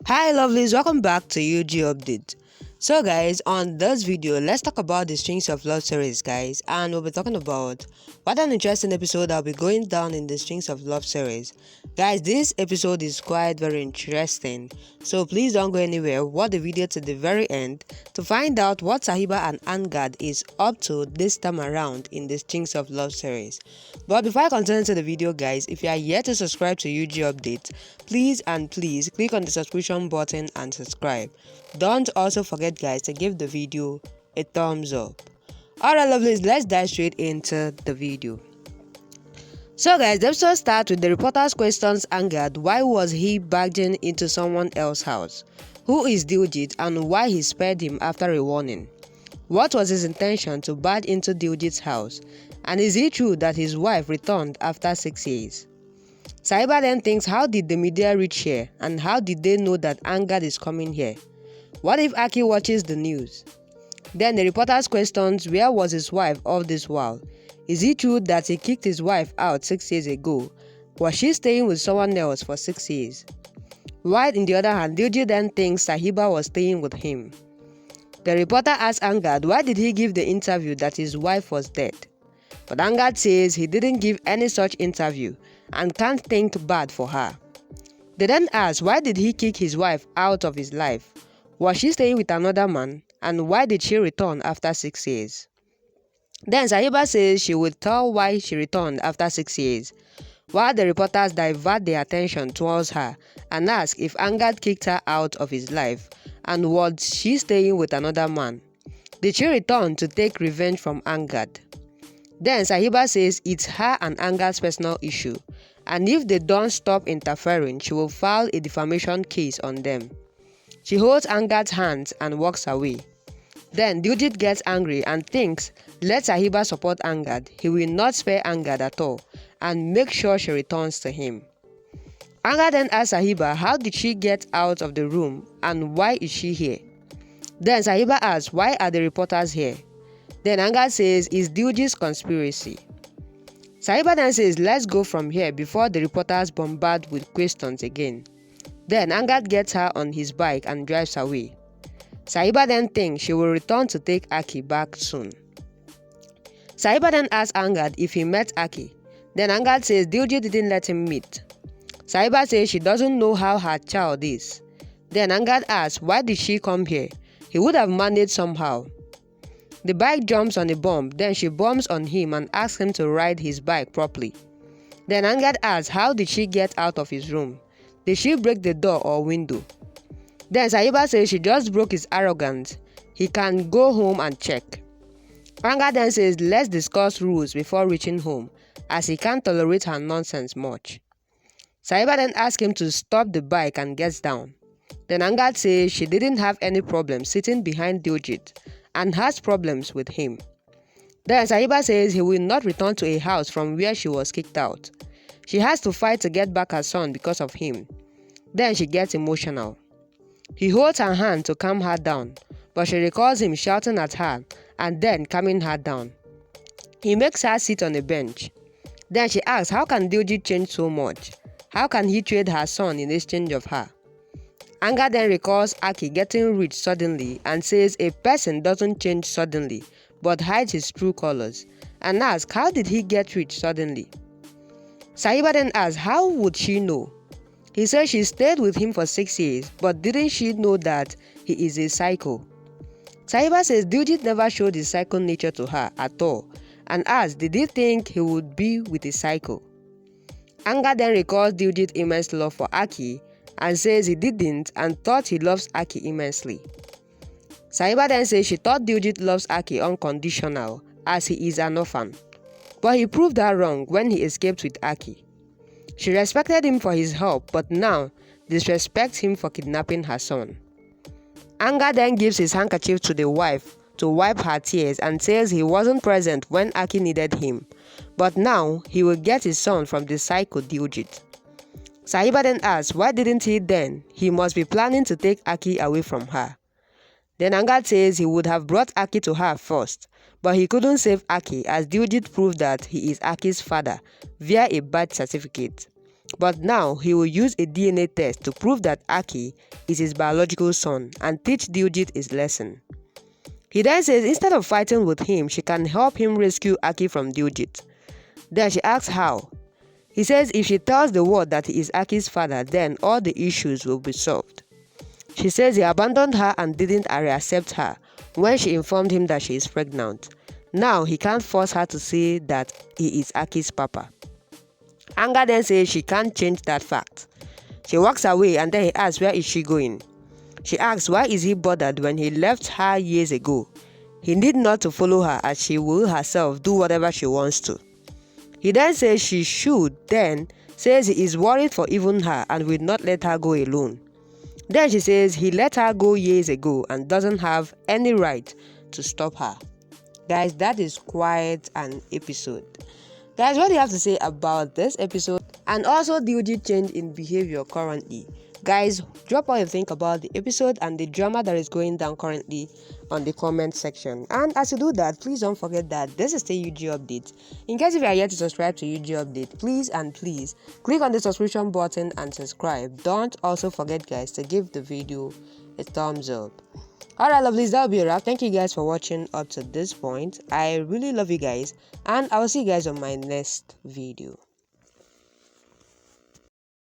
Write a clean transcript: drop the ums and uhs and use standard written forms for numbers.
Hi lovelies, welcome back to UG Update. So guys, on this video, let's talk about the Strings of Love series guys, and we'll be talking about what an interesting episode I'll be going down in the Strings of Love series. Guys, this episode is quite very interesting, so please don't go anywhere, watch the video to the very end to find out what Sahiba and Angad is up to this time around in the Strings of Love series. But before I continue to the video guys, if you are yet to subscribe to UG Update, please click on the subscription button and subscribe. Don't also forget guys to give the video a thumbs up. Alright lovelies, let's dive straight into the video. So guys, the episode starts with the reporter's questions Angad why was he barging into someone else's house, who is Diljit and why he spared him after a warning. What was his intention to barge into Diljit's house, and is it true that his wife returned after 6 years? Sahiba then thinks, how did the media reach here and how did they know that Angad is coming here? What if Aki watches the news? Then the reporters questions, where was his wife all this while? Is it true that he kicked his wife out 6 years ago? Was she staying with someone else for 6 years? While in the other hand, Dilji then thinks Sahiba was staying with him. The reporter asks Angad why did he give the interview that his wife was dead? But Angad says he didn't give any such interview and can't think bad for her. They then ask why did he kick his wife out of his life? Was she staying with another man? And why did she return after 6 years? Then Sahiba says she will tell why she returned after 6 years, while the reporters divert their attention towards her and ask if Angad kicked her out of his life and was she staying with another man. Did she return to take revenge from Angad? Then Sahiba says it's her and Angad's personal issue, and if they don't stop interfering, she will file a defamation case on them. She holds Angad's hands and walks away. Then Diljit gets angry and thinks, let Sahiba support Angad, he will not spare Angad at all, and make sure she returns to him. Angad then asks Sahiba how did she get out of the room and why is she here? Then Sahiba asks why are the reporters here? Then Angad says it's Diljit's conspiracy. Sahiba then says let's go from here before the reporters bombard with questions again. Then Angad gets her on his bike and drives away. Sahiba then thinks she will return to take Aki back soon. Sahiba then asks Angad if he met Aki. Then Angad says Diljit didn't let him meet. Sahiba says she doesn't know how her child is. Then Angad asks why did she come here? He would have managed somehow. The bike jumps on a bump, then she bumps on him and asks him to ride his bike properly. Then Angad asks how did she get out of his room? Did she break the door or window? Then Sahiba says she just broke his arrogance. He can go home and check. Angad then says let's discuss rules before reaching home, as he can't tolerate her nonsense much. Sahiba then asks him to stop the bike and gets down. Then Angad says she didn't have any problem sitting behind Diljit and has problems with him. Then Sahiba says he will not return to a house from where she was kicked out. She has to fight to get back her son because of him. Then she gets emotional. He holds her hand to calm her down, but she recalls him shouting at her and then calming her down. He makes her sit on a bench. Then she asks how can Diljit change so much? How can he trade her son in exchange of her? Angad then recalls Aki getting rich suddenly and says a person doesn't change suddenly but hides his true colors, and asks how did he get rich suddenly? Sahiba then asks how would she know? He says she stayed with him for 6 years, but didn't she know that he is a psycho? Sahiba says Diljit never showed his psycho nature to her at all, and asks did he think he would be with a psycho? Angad then recalls Diljit's immense love for Aki and says he didn't and thought he loves Aki immensely. Sahiba then says she thought Diljit loves Aki unconditional as he is an orphan, but he proved her wrong when he escaped with Aki. She respected him for his help but now disrespects him for kidnapping her son. Angad then gives his handkerchief to the wife to wipe her tears and says he wasn't present when Aki needed him, but now he will get his son from the psycho Diljit. Sahiba then asks why didn't he then? He must be planning to take Aki away from her. Then Angad says he would have brought Aki to her first, but he couldn't save Aki as Diljit proved that he is Aki's father via a birth certificate. But now he will use a DNA test to prove that Aki is his biological son and teach Diljit his lesson. He then says instead of fighting with him, she can help him rescue Aki from Diljit. Then she asks how. He says if she tells the world that he is Aki's father, then all the issues will be solved. She says he abandoned her and didn't reaccept her when she informed him that she is pregnant. Now he can't force her to say that he is Aki's papa. Angad then says she can't change that fact. She walks away and then he asks where is she going. She asks why is he bothered when he left her years ago. He need not to follow her as she will herself do whatever she wants to. He then says she should, then says he is worried for even her and will not let her go alone. Then she says he let her go years ago and doesn't have any right to stop her. Guys, that is quite an episode. Guys, what do you have to say about this episode and also the OG change in behavior currently? Guys, drop what you think about the episode and the drama that is going down currently on the comment section. And as you do that, please don't forget that this is the UG update. In case if you are yet to subscribe to UG update, please click on the subscription button and subscribe. Don't also forget, guys, to give the video a thumbs up. Alright, lovelies, that'll be a wrap. Thank you guys for watching up to this point. I really love you guys, and I will see you guys on my next video.